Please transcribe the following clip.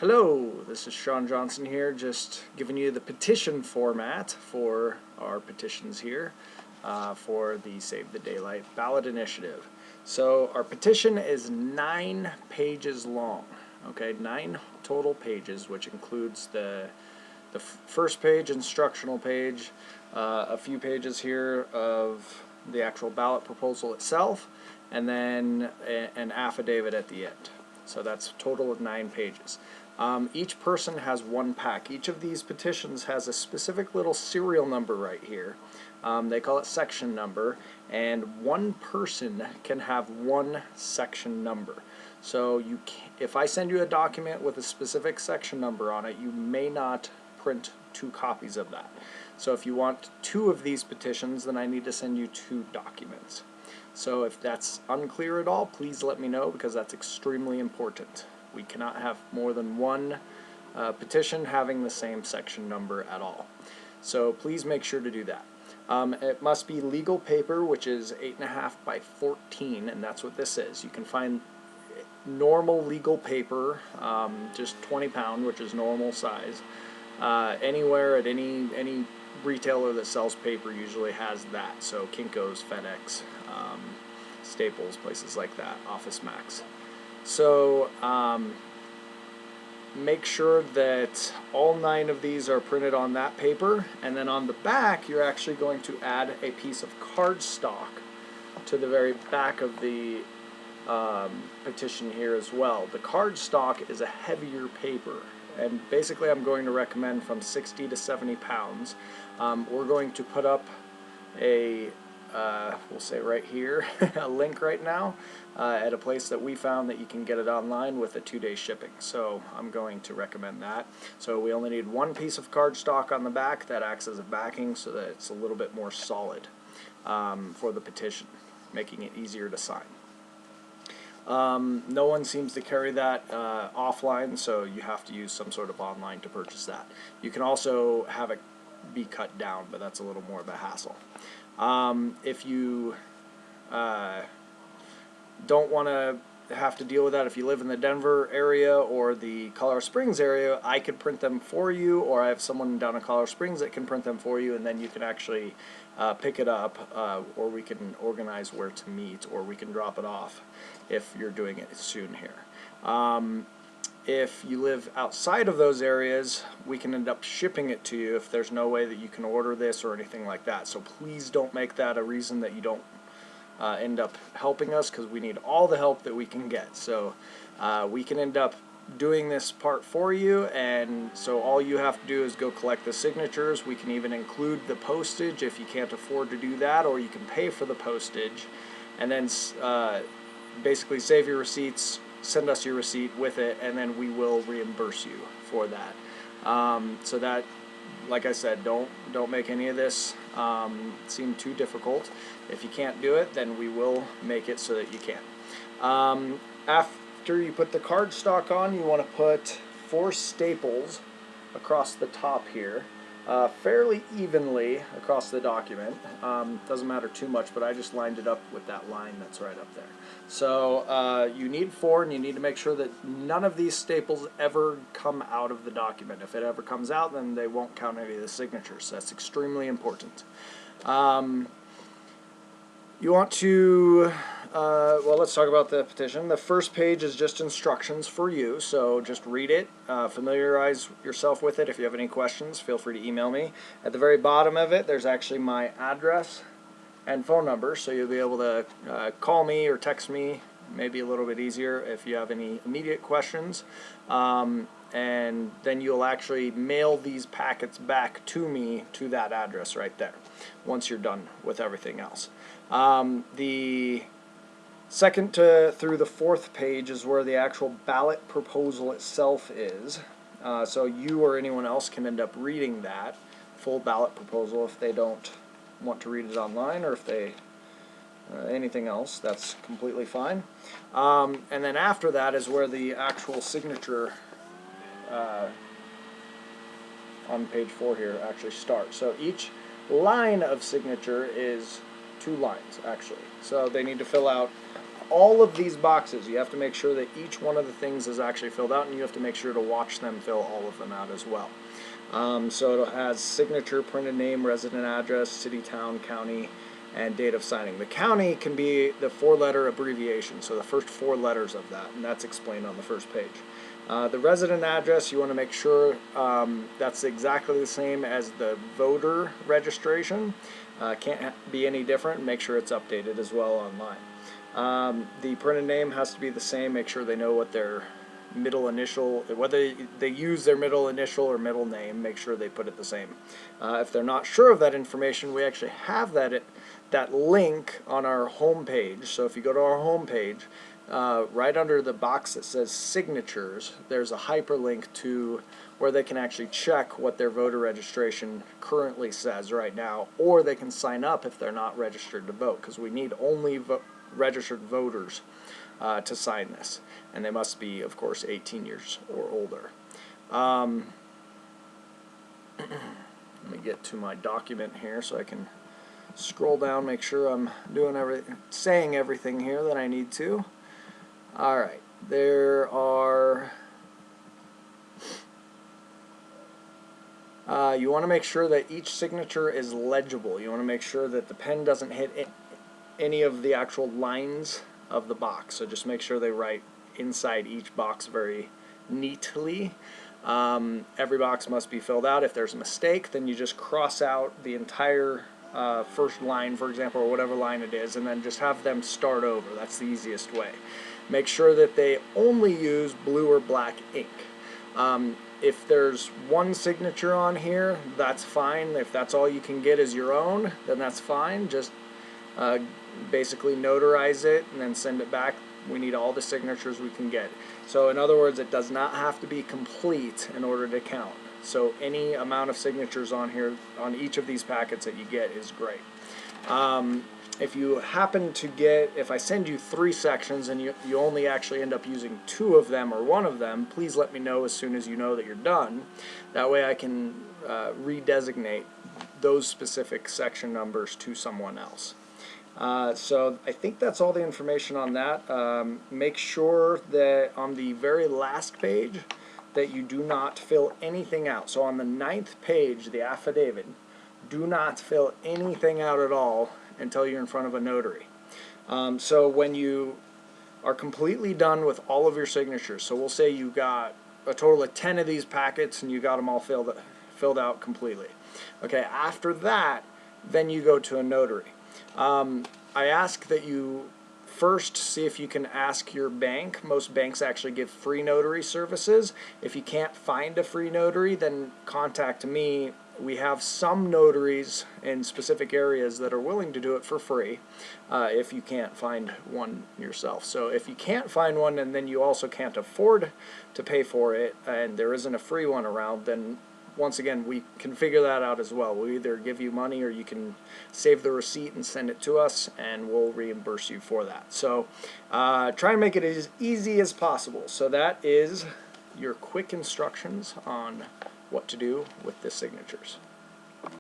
Hello, this is Sean Johnson here, just giving you the petition format for our petitions here for the Save the Daylight ballot initiative. So our petition is 9 pages long, okay, 9 total pages, which includes the first page, instructional page, a few pages here of the actual ballot proposal itself, and then an affidavit at the end. So that's a total of 9 pages. Each person has one pack. Each of these petitions has a specific little serial number right here. They call it section number, and one person can have one section number. So if I send you a document with a specific section number on it, you may not print 2 copies of that. So if you want 2 of these petitions, then I need to send you 2 documents. So if that's unclear at all, please let me know, because that's extremely important. We cannot have more than one petition having the same section number at all. So please make sure to do that. It must be legal paper, which is 8.5 by 14, and that's what this is. You can find normal legal paper, just 20 pound, which is normal size. Anywhere at any retailer that sells paper usually has that. So Kinko's, FedEx, Staples, places like that, Office Max. So make sure that all 9 of these are printed on that paper, and then on the back you're actually going to add a piece of cardstock to the very back of the petition here as well. The cardstock is a heavier paper, and basically I'm going to recommend from 60 to 70 pounds. We're going to put up a we'll say right here, a link right now at a place that we found that you can get it online with a 2-day shipping. So I'm going to recommend that. So we only need 1 piece of cardstock on the back that acts as a backing so that it's a little bit more solid for the petition, making it easier to sign. No one seems to carry that offline, so you have to use some sort of online to purchase that. You can also have it be cut down, but that's a little more of a hassle. If you don't want to have to deal with that, if you live in the Denver area or the Colorado Springs area, I could print them for you, or I have someone down in Colorado Springs that can print them for you, and then you can actually pick it up, or we can organize where to meet, or we can drop it off if you're doing it soon here. If you live outside of those areas, we can end up shipping it to you if there's no way that you can order this or anything like that. So please don't make that a reason that you don't end up helping us, because we need all the help that we can get. So we can end up doing this part for you, and so all you have to do is go collect the signatures. We can even include the postage if you can't afford to do that, or you can pay for the postage and then basically save your receipts, send us your receipt with it, and then we will reimburse you for that. So that, like I said, don't make any of this seem too difficult. If you can't do it, then we will make it so that you can. After you put the cardstock on, you want to put 4 staples across the top here, fairly evenly across the document. Doesn't matter too much, but I just lined it up with that line that's right up there. So you need 4, and you need to make sure that none of these staples ever come out of the document. If it ever comes out, then they won't count any of the signatures. So that's extremely important. You want to, well, let's talk about the petition. The first page is just instructions for you, so just read it, familiarize yourself with it. If you have any questions, feel free to email me. At the very bottom of it, there's actually my address and phone number, so you'll be able to call me or text me, maybe a little bit easier if you have any immediate questions. And then you'll actually mail these packets back to me to that address right there once you're done with everything else. The second through the 4th page is where the actual ballot proposal itself is. So you or anyone else can end up reading that full ballot proposal if they don't want to read it online, or if they anything else, that's completely fine. And then after that is where the actual signature on page 4 here actually starts. So each line of signature is 2 lines actually. So they need to fill out all of these boxes, you have to make sure that each one of the things is actually filled out, and you have to make sure to watch them fill all of them out as well. So it has signature, printed name, resident address, city, town, county, and date of signing. The county can be the 4-letter abbreviation, so the first 4 letters of that, and that's explained on the first page. The resident address, you want to make sure that's exactly the same as the voter registration. Can't be any different. Make sure it's updated as well online. The printed name has to be the same. Make sure they know what their middle initial, whether they use their middle initial or middle name, make sure they put it the same. If they're not sure of that information, we actually have that link on our home page. So if you go to our home page, right under the box that says signatures, there's a hyperlink to where they can actually check what their voter registration currently says right now, or they can sign up if they're not registered to vote, because we need only registered voters to sign this, and they must be, of course, 18 years or older. Let me get to my document here so I can scroll down, make sure I'm doing saying everything here that I need to. All right, there are. You want to make sure that each signature is legible. You want to make sure that the pen doesn't hit any of the actual lines of the box. So just make sure they write inside each box very neatly. Every box must be filled out. If there's a mistake, then you just cross out the entire first line, for example, or whatever line it is, and then just have them start over. That's the easiest way. Make sure that they only use blue or black ink. If there's one signature on here, that's fine. If that's all you can get is your own, then that's fine. Just basically notarize it and then send it back. We need all the signatures we can get. So in other words, it does not have to be complete in order to count. So any amount of signatures on here, on each of these packets that you get, is great. If you happen to get, if I send you 3 sections and you only actually end up using 2 of them or 1 of them, please let me know as soon as you know that you're done. That way I can redesignate those specific section numbers to someone else. So I think that's all the information on that. Make sure that on the very last page that you do not fill anything out. So on the 9th page, the affidavit, do not fill anything out at all until you're in front of a notary. So when you are completely done with all of your signatures, so we'll say you got a total of 10 of these packets and you got them all filled out completely. Okay, after that, then you go to a notary. I ask that you first see if you can ask your bank. Most banks actually give free notary services. If you can't find a free notary, then contact me. We have some notaries in specific areas that are willing to do it for free if you can't find one yourself. So if you can't find one and then you also can't afford to pay for it and there isn't a free one around, then once again, we can figure that out as well. We'll either give you money or you can save the receipt and send it to us and we'll reimburse you for that. So try and make it as easy as possible. So that is your quick instructions on what to do with the signatures.